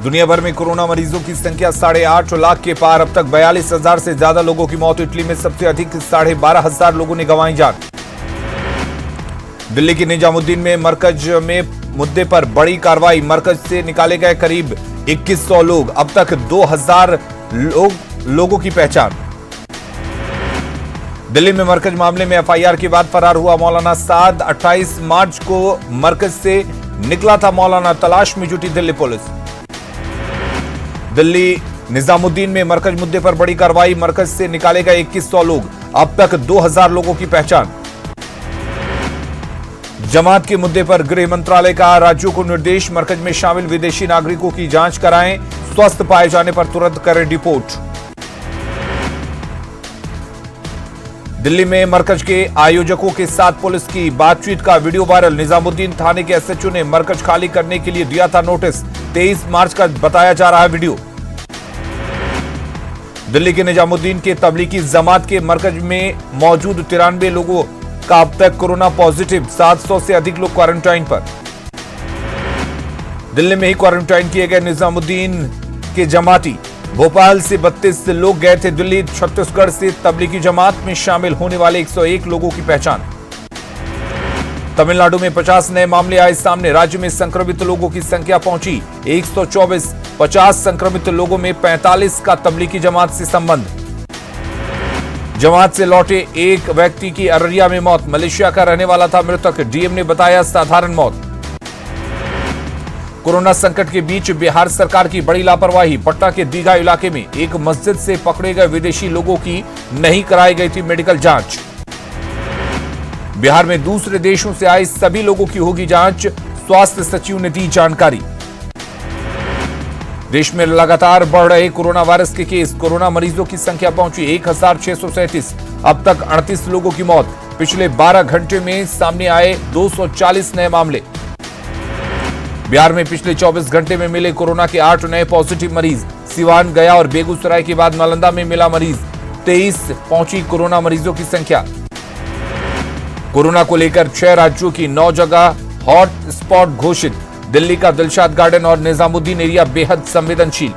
दुनिया भर में कोरोना मरीजों की संख्या 8.5 लाख के पार। अब तक 42,000 से ज्यादा लोगों की मौत। इटली में सबसे अधिक 12,500 लोगों ने गंवाई जान। दिल्ली के निजामुद्दीन में मरकज में मुद्दे पर बड़ी कार्रवाई। मरकज से निकाले गए करीब 2100 लोग। अब तक 2000 लोगों की पहचान। दिल्ली में मरकज मामले में एफआईआर के बाद फरार हुआ मौलाना साद। 28 मार्च को मरकज से निकला था मौलाना। तलाश में जुटी दिल्ली पुलिस। दिल्ली निजामुद्दीन में मरकज मुद्दे पर बड़ी कार्रवाई। मरकज से निकाले गए 2100 लोग। अब तक 2000 लोगों की पहचान। जमात के मुद्दे पर गृह मंत्रालय का राज्यों को निर्देश। मरकज में शामिल विदेशी नागरिकों की जांच कराएं। स्वस्थ पाए जाने पर तुरंत करें रिपोर्ट। दिल्ली में मरकज के आयोजकों के साथ पुलिस की बातचीत का वीडियो वायरल। निजामुद्दीन थाने के एसएचओ ने मरकज खाली करने के लिए दिया था नोटिस। 23 मार्च का बताया जा रहा है वीडियो। दिल्ली के निजामुद्दीन के तबलीगी जमात के मरकज में मौजूद 93 लोगों का अब तक कोरोना पॉजिटिव। 700 से अधिक लोग क्वारंटाइन पर। दिल्ली में ही क्वारंटाइन किए गए निजामुद्दीन के जमाती। भोपाल से 32 लोग गए थे दिल्ली। छत्तीसगढ़ से तबलीगी जमात में शामिल होने वाले 101 लोगों की पहचान। तमिलनाडु में 50 नए मामले आए सामने। राज्य में संक्रमित लोगों की संख्या पहुंची 124। 50 संक्रमित लोगों में 45 का तबलीगी जमात से संबंध। जमात से लौटे एक व्यक्ति की अररिया में मौत। मलेशिया का रहने वाला था मृतक। डीएम ने बताया साधारण मौत। कोरोना संकट के बीच बिहार सरकार की बड़ी लापरवाही। पटना के दीघा इलाके में एक मस्जिद से पकड़े गए विदेशी लोगों की नहीं कराई गई थी मेडिकल जांच। बिहार में दूसरे देशों से आए सभी लोगों की होगी जांच। स्वास्थ्य सचिव ने दी जानकारी। देश में लगातार बढ़ रहे कोरोना वायरस के केस। कोरोना मरीजों की संख्या पहुंची 1637। अब तक 38 लोगों की मौत। पिछले 12 घंटे में सामने आए 240 नए मामले। बिहार में पिछले 24 घंटे में मिले कोरोना के 8 नए पॉजिटिव मरीज। सिवान, गया और बेगूसराय के बाद नालंदा में मिला मरीज। 23 पहुंची कोरोना मरीजों की संख्या। कोरोना को लेकर 6 राज्यों की 9 जगह हॉट स्पॉट घोषित। दिल्ली का दिलशाद गार्डन और निजामुद्दीन एरिया बेहद संवेदनशील।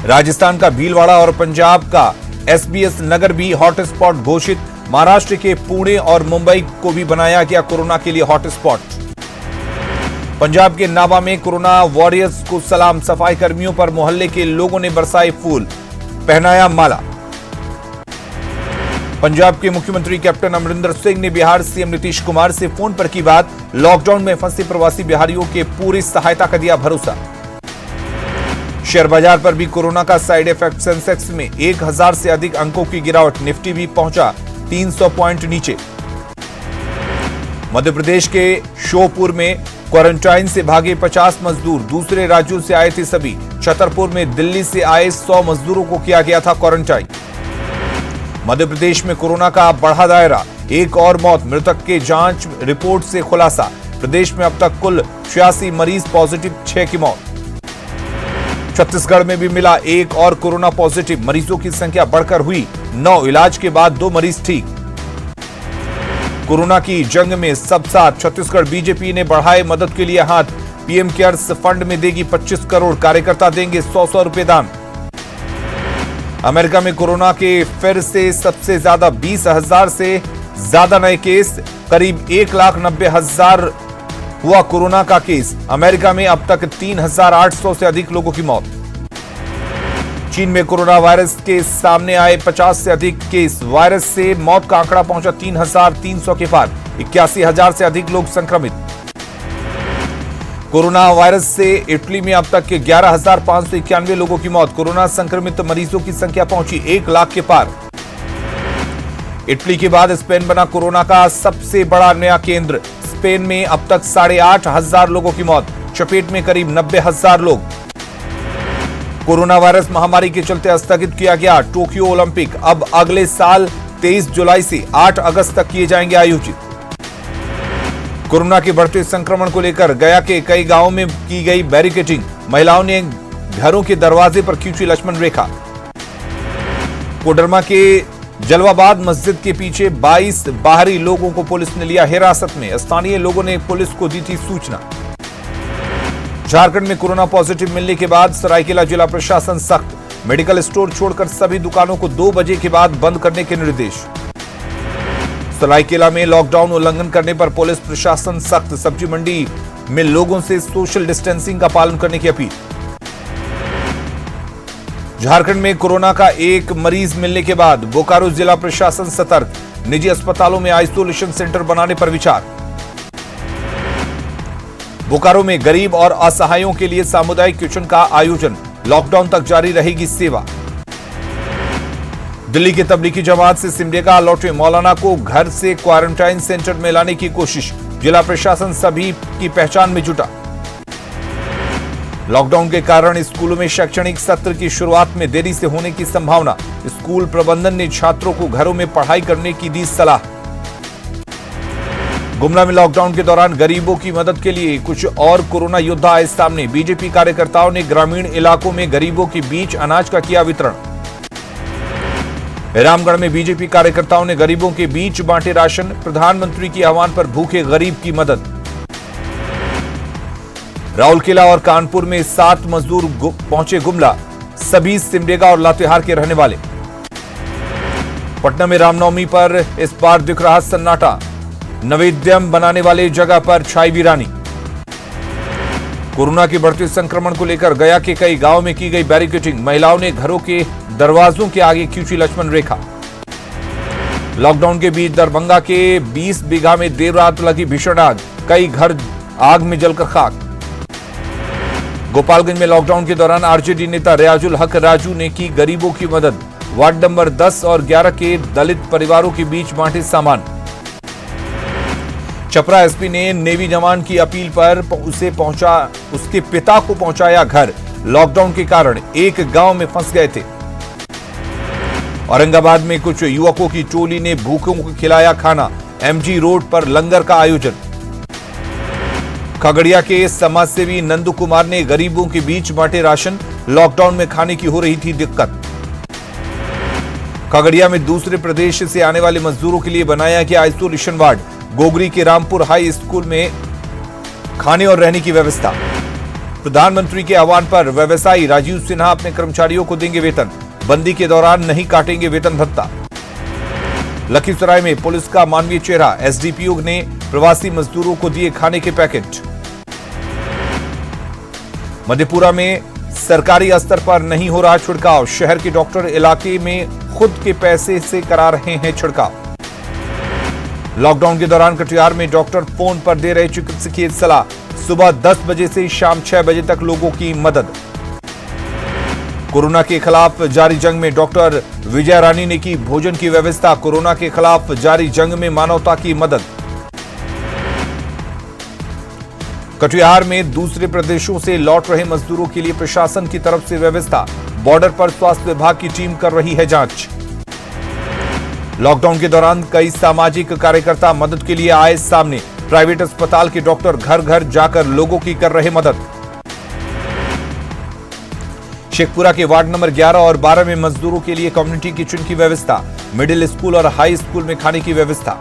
राजस्थान का भीलवाड़ा और पंजाब का एसबीएस नगर भी हॉट स्पॉट घोषित। महाराष्ट्र के पुणे और मुंबई को भी बनाया गया कोरोना के लिए हॉट स्पॉट। पंजाब के नाबा में कोरोना वॉरियर्स को सलाम। सफाई कर्मियों पर मोहल्ले के लोगों ने बरसाए फूल, पहनाया माला। पंजाब के मुख्यमंत्री कैप्टन अमरिंदर सिंह ने बिहार सीएम नीतीश कुमार से फोन पर की बात। लॉकडाउन में फंसे प्रवासी बिहारियों के पूरी सहायता का दिया भरोसा। शेयर बाजार पर भी कोरोना का साइड इफेक्ट। सेंसेक्स में 1000 से अधिक अंकों की गिरावट। निफ्टी भी पहुंचा 300 पॉइंट नीचे। मध्य प्रदेश के श्योपुर में क्वारंटाइन से भागे 50 मजदूर। दूसरे राज्यों से आए थे सभी। छतरपुर में दिल्ली से आए 100 मजदूरों को किया गया था क्वारंटाइन। मध्य प्रदेश में कोरोना का बढ़ा दायरा। एक और मौत। मृतक के जांच रिपोर्ट से खुलासा। प्रदेश में अब तक कुल 86 मरीज पॉजिटिव। 6 की मौत। छत्तीसगढ़ में भी मिला एक और कोरोना पॉजिटिव। मरीजों की संख्या बढ़कर हुई 9। इलाज के बाद 2 मरीज ठीक। कोरोना की जंग में सब साथ। छत्तीसगढ़ बीजेपी ने बढ़ाए मदद के लिए हाथ। पीएम केयर्स फंड में देगी 25 करोड़। कार्यकर्ता देंगे 100-100 रुपए दान। अमेरिका में कोरोना के फिर से सबसे ज्यादा 20,000 से ज्यादा नए केस। करीब 1,90,000 हुआ कोरोना का केस। अमेरिका में अब तक 3,800 से अधिक लोगों की मौत। चीन में कोरोना वायरस के सामने आए 50 से अधिक केस। वायरस से मौत का आंकड़ा पहुंचा 3,300 के पार। 81,000 से अधिक लोग संक्रमित। कोरोना वायरस से इटली में अब तक 11,591 लोगों की मौत। कोरोना संक्रमित मरीजों की संख्या पहुंची 1 लाख के पार। इटली के बाद स्पेन बना कोरोना का सबसे बड़ा नया केंद्र। स्पेन में अब तक 8,500 लोगों की मौत। चपेट में करीब 90,000 लोग। कोरोना वायरस महामारी के चलते स्थगित किया गया टोक्यो ओलंपिक। अब अगले साल 23 जुलाई से 8 अगस्त तक किए जाएंगे आयोजित। कोरोना के बढ़ते संक्रमण को लेकर गया के कई गांवों में की गई बैरिकेडिंग। महिलाओं ने घरों के दरवाजे पर खींची लक्ष्मण रेखा। कोडरमा के जलवाबाद मस्जिद के पीछे 22 बाहरी लोगों को पुलिस ने लिया हिरासत में। स्थानीय लोगों ने पुलिस को दी थी सूचना। झारखंड में कोरोना पॉजिटिव मिलने के बाद सरायकेला जिला प्रशासन सख्त, मेडिकल स्टोर छोड़कर सभी दुकानों को 2 बजे के बाद बंद करने के निर्देश। सरायकेला में लॉकडाउन उल्लंघन करने पर पुलिस प्रशासन सख्त, सब्जी मंडी में लोगों से सोशल डिस्टेंसिंग का पालन करने की अपील। झारखंड में कोरोना का एक मरीज मिलने के बाद बोकारो जिला प्रशासन सतर्क, निजी अस्पतालों में आइसोलेशन सेंटर बनाने पर विचार। बोकारो में गरीब और असहायों के लिए सामुदायिक किचन का आयोजन, लॉकडाउन तक जारी रहेगी सेवा। दिल्ली के तबलीगी जमात से सिमडेगा लौटे मौलाना को घर से क्वारंटाइन सेंटर में लाने की कोशिश, जिला प्रशासन सभी की पहचान में जुटा। लॉकडाउन के कारण स्कूलों में शैक्षणिक सत्र की शुरुआत में देरी से होने की संभावना, स्कूल प्रबंधन ने छात्रों को घरों में पढ़ाई करने की दी सलाह। गुमला में लॉकडाउन के दौरान गरीबों की मदद के लिए कुछ और कोरोना योद्धा आए सामने, बीजेपी कार्यकर्ताओं ने ग्रामीण इलाकों में गरीबों के बीच अनाज का किया वितरण। रामगढ़ में बीजेपी कार्यकर्ताओं ने गरीबों के बीच बांटे राशन, प्रधानमंत्री के आह्वान पर भूखे गरीब की मदद। राउरकेला और कानपुर में 7 मजदूर पहुंचे गुमला, सभी सिमडेगा और लातेहार के रहने वाले। पटना में रामनवमी पर इस बार दिख रहा सन्नाटा, नैवेद्यम बनाने वाले जगह पर छाई वीरानी। कोरोना के बढ़ते संक्रमण को लेकर गया के कई गांवों में की गई बैरिकेडिंग, महिलाओं ने घरों के दरवाजों के आगे खींची लक्ष्मण रेखा। लॉकडाउन के बीच दरभंगा के 20 बीघा में देर रात लगी भीषण आग, कई घर आग में जलकर खाक। गोपालगंज में लॉकडाउन के दौरान आरजेडी नेता रियाजुल हक राजू ने की गरीबों की मदद, वार्ड नंबर 10 और 11 के दलित परिवारों के बीच बांटे सामान। चपरा एसपी ने नेवी जवान की अपील पर उसके पिता को पहुंचाया घर, लॉकडाउन के कारण एक गांव में फंस गए थे। औरंगाबाद में कुछ युवकों की टोली ने भूखों को खिलाया खाना, एमजी रोड पर लंगर का आयोजन। खगड़िया के समाजसेवी नंदू कुमार ने गरीबों के बीच बांटे राशन, लॉकडाउन में खाने की हो रही थी दिक्कत। खगड़िया में दूसरे प्रदेश से आने वाले मजदूरों के लिए बनाया गया आइसोलेशन वार्ड, गोगरी के रामपुर हाई स्कूल में खाने और रहने की व्यवस्था। प्रधानमंत्री के आह्वान पर व्यवसायी राजीव सिन्हा अपने कर्मचारियों को देंगे वेतन, बंदी के दौरान नहीं काटेंगे वेतन भत्ता। लखीसराय में पुलिस का मानवीय चेहरा, एसडीपीओ ने प्रवासी मजदूरों को दिए खाने के पैकेट। मधेपुरा में सरकारी स्तर पर नहीं हो रहा छिड़काव, शहर के डॉक्टर इलाके में खुद के पैसे से करा रहे हैं छिड़काव। लॉकडाउन के दौरान कटिहार में डॉक्टर फोन पर दे रहे चिकित्सकीय सलाह, सुबह 10 बजे से शाम 6 बजे तक लोगों की मदद। कोरोना के खिलाफ जारी जंग में डॉक्टर विजय रानी ने की भोजन की व्यवस्था, कोरोना के खिलाफ जारी जंग में मानवता की मदद। कटिहार में दूसरे प्रदेशों से लौट रहे मजदूरों के लिए प्रशासन की तरफ से व्यवस्था, बॉर्डर पर स्वास्थ्य विभाग की टीम कर रही है जांच। लॉकडाउन के दौरान कई सामाजिक कार्यकर्ता मदद के लिए आए सामने, प्राइवेट अस्पताल के डॉक्टर घर घर जाकर लोगों की कर रहे मदद। शेखपुरा के वार्ड नंबर 11 और 12 में मजदूरों के लिए कम्युनिटी किचन की व्यवस्था, मिडिल स्कूल और हाई स्कूल में खाने की व्यवस्था।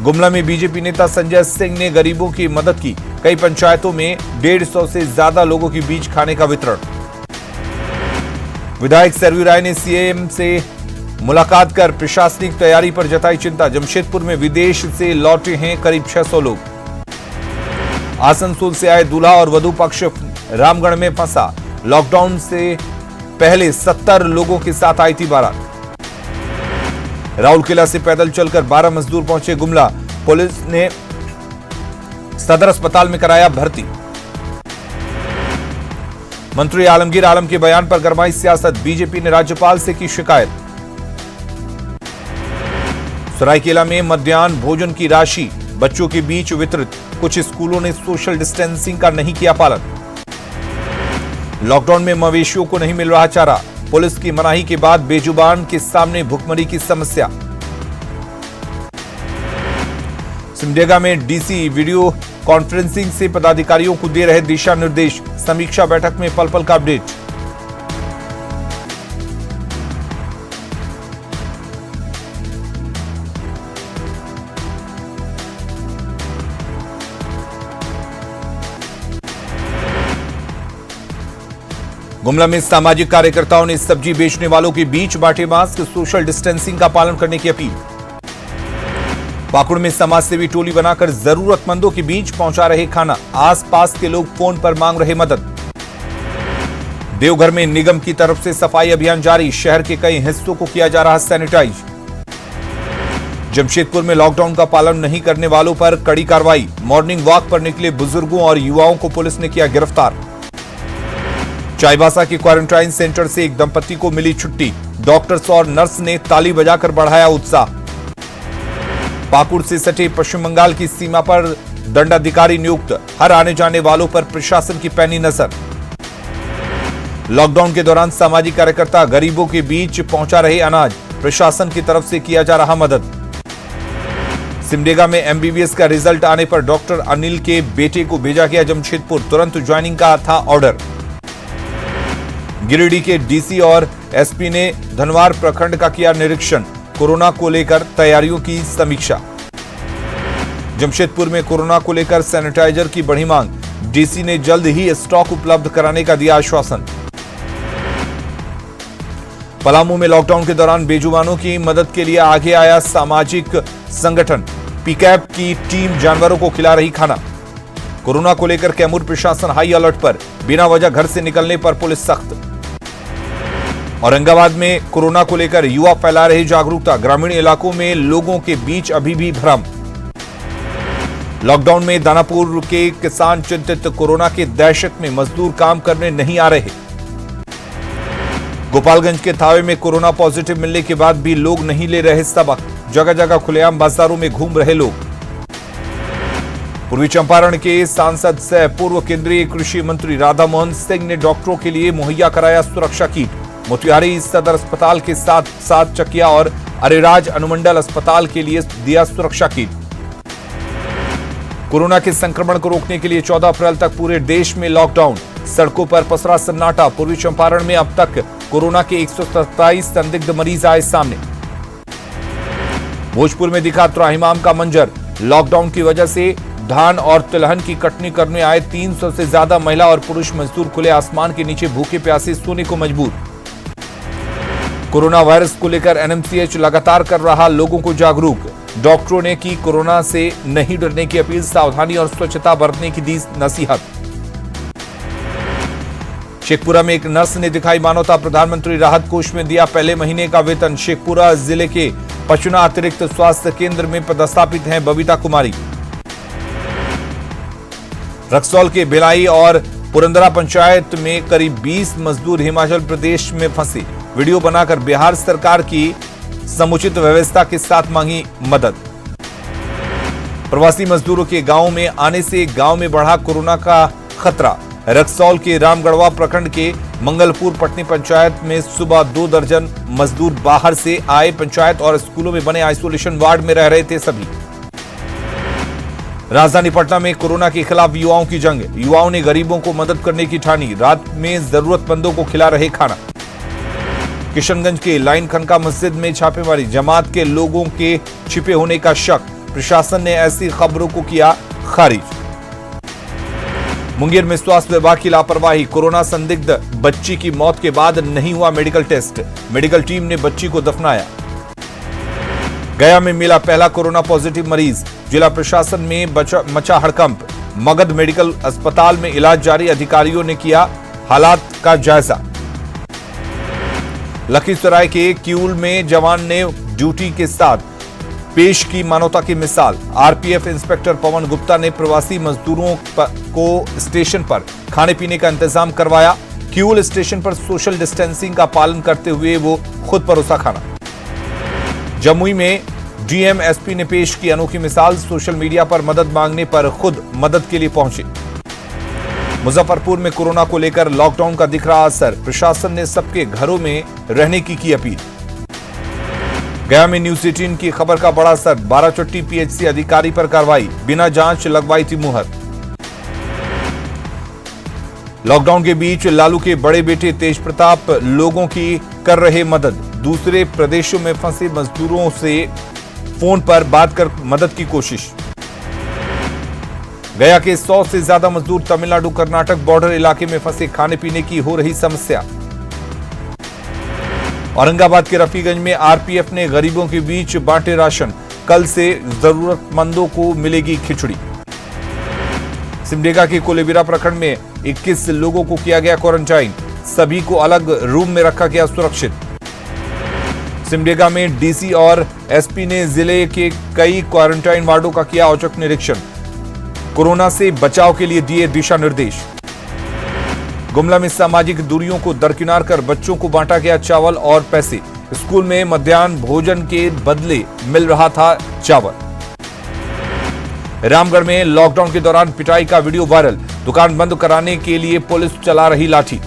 गुमला में बीजेपी नेता संजय सिंह ने गरीबों की मदद की, कई पंचायतों में 150 से ज्यादा लोगों के बीच खाने का वितरण। विधायक सरयू राय ने सीएम से मुलाकात कर प्रशासनिक तैयारी पर जताई चिंता, जमशेदपुर में विदेश से लौटे हैं करीब 600 लोग। आसनसोल से आए दूल्हा और वधू पक्ष रामगढ़ में फंसा, लॉकडाउन से पहले 70 लोगों के साथ आई थी बारात। राउरकेला से पैदल चलकर 12 मजदूर पहुंचे गुमला, पुलिस ने सदर अस्पताल में कराया भर्ती। मंत्री आलमगीर आलम के बयान पर गरमाई सियासत, बीजेपी ने राज्यपाल से की शिकायत। सरायकेला में मध्याह्न भोजन की राशि बच्चों के बीच वितरित, कुछ स्कूलों ने सोशल डिस्टेंसिंग का नहीं किया पालन। लॉकडाउन में मवेशियों को नहीं मिल रहा चारा, पुलिस की मनाही के बाद बेजुबान के सामने भुखमरी की समस्या। सिमडेगा में डीसी वीडियो कॉन्फ्रेंसिंग से पदाधिकारियों को दे रहे दिशा निर्देश, समीक्षा बैठक में पल पल का अपडेट। गुमला में सामाजिक कार्यकर्ताओं ने सब्जी बेचने वालों के बीच बांटे मास्क, सोशल डिस्टेंसिंग का पालन करने की अपील। पाकुड़ में समाज सेवी टोली बनाकर जरूरतमंदों के बीच पहुंचा रहे खाना, आसपास के लोग फोन पर मांग रहे मदद। देवघर में निगम की तरफ से सफाई अभियान जारी, शहर के कई हिस्सों को किया जा रहा सैनिटाइज। जमशेदपुर में लॉकडाउन का पालन नहीं करने वालों पर कड़ी कार्रवाई, मॉर्निंग वॉक पर निकले बुजुर्गों और युवाओं को पुलिस ने किया गिरफ्तार। चाईबासा के क्वारंटाइन सेंटर से एक दंपति को मिली छुट्टी, डॉक्टर्स और नर्स ने ताली बजाकर बढ़ाया उत्साह। पाकुड़ से सटे पश्चिम बंगाल की सीमा पर दंडाधिकारी नियुक्त, हर आने जाने वालों पर प्रशासन की पैनी नजर। लॉकडाउन के दौरान सामाजिक कार्यकर्ता गरीबों के बीच पहुंचा रहे अनाज, प्रशासन की तरफ से किया जा रहा मदद। सिमडेगा में एमबीबीएस का रिजल्ट आने पर डॉक्टर अनिल के बेटे को भेजा गया जमशेदपुर, तुरंत ज्वाइनिंग का था ऑर्डर। गिरिडीह के डीसी और एसपी ने धनवार प्रखंड का किया निरीक्षण, कोरोना को लेकर तैयारियों की समीक्षा। जमशेदपुर में कोरोना को लेकर सैनिटाइजर की बढ़ी मांग, डीसी ने जल्द ही स्टॉक उपलब्ध कराने का दिया आश्वासन। पलामू में लॉकडाउन के दौरान बेजुबानों की मदद के लिए आगे आया सामाजिक संगठन, पिकैप की टीम जानवरों को खिला रही खाना। कोरोना को लेकर कैमूर प्रशासन हाई अलर्ट पर, बिना वजह घर से निकलने पर पुलिस सख्त। औरंगाबाद में कोरोना को लेकर युवा फैला रहे जागरूकता, ग्रामीण इलाकों में लोगों के बीच अभी भी भ्रम। लॉकडाउन में दानापुर के किसान चिंतित, कोरोना की दहशत में मजदूर काम करने नहीं आ रहे। गोपालगंज के थावे में कोरोना पॉजिटिव मिलने के बाद भी लोग नहीं ले रहे सबक, जगह जगह खुलेआम बाजारों में घूम रहे लोग। पूर्वी चंपारण के सांसद सह पूर्व केंद्रीय कृषि मंत्री राधा मोहन सिंह ने डॉक्टरों के लिए मुहैया कराया सुरक्षा किट, मोतिहारी सदर अस्पताल के साथ साथ चकिया और अरेराज अनुमंडल अस्पताल के लिए दिया सुरक्षा किट। कोरोना के संक्रमण को रोकने के लिए 14 अप्रैल तक पूरे देश में लॉकडाउन, सड़कों पर पसरा सन्नाटा। पूर्वी चंपारण में अब तक कोरोना के 127 संदिग्ध मरीज आए सामने। भोजपुर में दिखा त्राहिमाम का मंजर, लॉकडाउन की वजह से धान और तिलहन की कटनी करने आए 300 से ज्यादा महिला और पुरुष मजदूर खुले आसमान के नीचे भूखे प्यासे सोने को मजबूर। कोरोना वायरस को लेकर एनएमसीएच लगातार कर रहा लोगों को जागरूक, डॉक्टरों ने की कोरोना से नहीं डरने की अपील, सावधानी और स्वच्छता बरतने की दी नसीहत। शेखपुरा में एक नर्स ने दिखाई मानवता, प्रधानमंत्री राहत कोष में दिया पहले महीने का वेतन। शेखपुरा जिले के पचुना अतिरिक्त स्वास्थ्य केंद्र में पदस्थापित हैं बबीता कुमारी। रक्सौल के भिलाई और पुरंदरा पंचायत में करीब 20 मजदूर हिमाचल प्रदेश में फंसे, वीडियो बनाकर बिहार सरकार की समुचित व्यवस्था के साथ मांगी मदद। प्रवासी मजदूरों के गांव में आने से गांव में बढ़ा कोरोना का खतरा। रक्सौल के रामगढ़वा प्रखंड के मंगलपुर पटनी पंचायत में सुबह 2 दर्जन मजदूर बाहर से आए, पंचायत और स्कूलों में बने आइसोलेशन वार्ड में रह रहे थे सभी। राजधानी पटना में कोरोना के खिलाफ युवाओं की जंग, युवाओं ने गरीबों को मदद करने की ठानी, रात में जरूरतमंदों को खिला रहे खाना। किशनगंज के लाइन खनका मस्जिद में छापेमारी, जमात के लोगों के छिपे होने का शक, प्रशासन ने ऐसी खबरों को किया खारिज। मुंगेर में स्वास्थ्य विभाग की लापरवाही, कोरोना संदिग्ध बच्ची की मौत के बाद नहीं हुआ मेडिकल टेस्ट, मेडिकल टीम ने बच्ची को दफनाया। गया में मिला पहला कोरोना पॉजिटिव मरीज, जिला प्रशासन में मचा हड़कंप, मगध मेडिकल अस्पताल में इलाज जारी, अधिकारियों ने किया हालात का जायजा। लखीसराय के किऊल में जवान ने ड्यूटी के साथ पेश की मानवता की मिसाल, आरपीएफ इंस्पेक्टर पवन गुप्ता ने प्रवासी मजदूरों को स्टेशन पर खाने पीने का इंतजाम करवाया। किऊल स्टेशन पर सोशल डिस्टेंसिंग का पालन करते हुए वो खुद परोसा खाना। जमुई में डीएम एसपी ने पेश की अनोखी मिसाल, सोशल मीडिया पर मदद मांगने पर खुद मदद के लिए पहुंचे। मुजफ्फरपुर में कोरोना को लेकर लॉकडाउन का दिख रहा असर, प्रशासन ने सबके घरों में रहने की अपील। गया में न्यूज 18 की खबर का बड़ा असर, 12 चट्टी पीएचसी अधिकारी पर कार्रवाई, बिना जांच लगवाई थी मुहर। लॉकडाउन के बीच लालू के बड़े बेटे तेज प्रताप लोगों की कर रहे मदद, दूसरे प्रदेशों में फंसे मजदूरों से फोन पर बात कर मदद की कोशिश। गया के 100 से ज्यादा मजदूर तमिलनाडु कर्नाटक बॉर्डर इलाके में फंसे, खाने पीने की हो रही समस्या। औरंगाबाद के रफीगंज में आरपीएफ ने गरीबों के बीच बांटे राशन, कल से जरूरतमंदों को मिलेगी खिचड़ी। सिमडेगा के कोलेबिरा प्रखंड में 21 लोगों को किया गया क्वारंटाइन, सभी को अलग रूम में रखा गया सुरक्षित। सिमडेगा में डीसी और एसपी ने जिले के कई क्वारंटाइन वार्डों का किया औचक निरीक्षण, कोरोना से बचाव के लिए दिए दिशा निर्देश। गुमला में सामाजिक दूरियों को दरकिनार कर बच्चों को बांटा गया चावल और पैसे, स्कूल में मध्याह्न भोजन के बदले मिल रहा था चावल। रामगढ़ में लॉकडाउन के दौरान पिटाई का वीडियो वायरल, दुकान बंद कराने के लिए पुलिस चला रही लाठी।